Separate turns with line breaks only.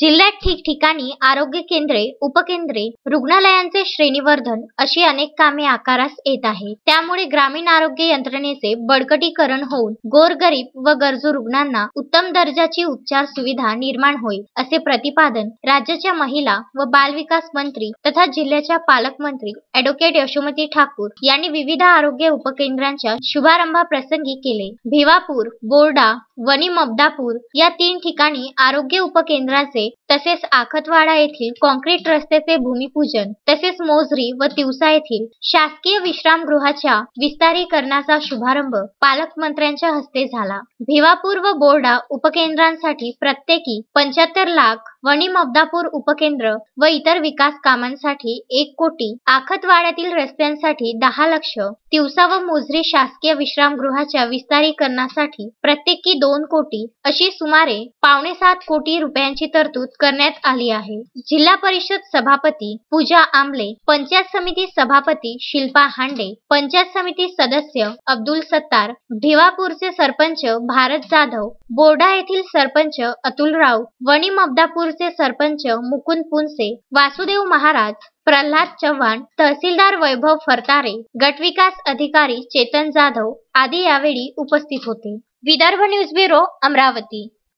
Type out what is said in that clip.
जिल्ह्यात ठिकठिकाणी आरोग्य केंद्रे, उपकेंद्रे, रुग्णालयांचे श्रेणीवर्धन अशी अनेक कामे आकारास येत आहेत। त्यामुळे ग्रामीण आरोग्य यंत्रणेचे बळकटीकरण होऊन गोरगरीब व गरजू रुग्णांना उत्तम दर्जाची उपचार सुविधा निर्माण होईल, असे प्रतिपादन राज्याच्या महिला व बालविकास मंत्री तथा जिल्ह्याच्या पालकमंत्री ॲडव्होकेट यशोमती ठाकूर यांनी विविध आरोग्य उपकेंद्रांच्या शुभारंभाप्रसंगी केले। भिवापूर, बोर्डा, वणी मबदापूर या 3 ठिकाणी आरोग्य उपकेंद्राचे तसेच आखतवाडा येथील कॉन्क्रीट रस्त्याचे भूमिपूजन तसेच मोझरी व तिवसा येथील शासकीय विश्रामगृहाच्या विस्तारीकरणाचा शुभारंभ पालकमंत्र्यांच्या हस्ते झाला। भिवापूर व बोर्डा उपकेंद्रांसाठी प्रत्येकी 75 लाख, वणी मबदापूर उपकेंद्र व इतर विकास कामांसाठी 1 कोटी, आखतवाड्यातील रस्त्यांसाठी 10 लक्ष, तिवसा व मोझरी शासकीय विश्रामगृहाच्या विस्तारीकरणासाठी प्रत्येकी 2 कोटी अशी सुमारे 6.25 कोटी रुपयांची तरतूद करण्यात आली आहे। जिल्हा परिषद सभापती पूजा आमले, पंचायत समिती सभापती शिल्पा हांडे, पंचायत समिती सदस्य अब्दुल सत्तार, भिवापूरचे सरपंच भारत जाधव, बोर्डा येथील सरपंच अतुल राऊत, वणी मबदापूरचे सरपंच मुकुंद पुनसे, वासुदेव महाराज, प्रल्हाद चव्हाण, तहसीलदार वैभव फरतारे, गटविकास अधिकारी चेतन जाधव आदी यावेळी उपस्थित होते। Vidarbha news bureau, Amravati.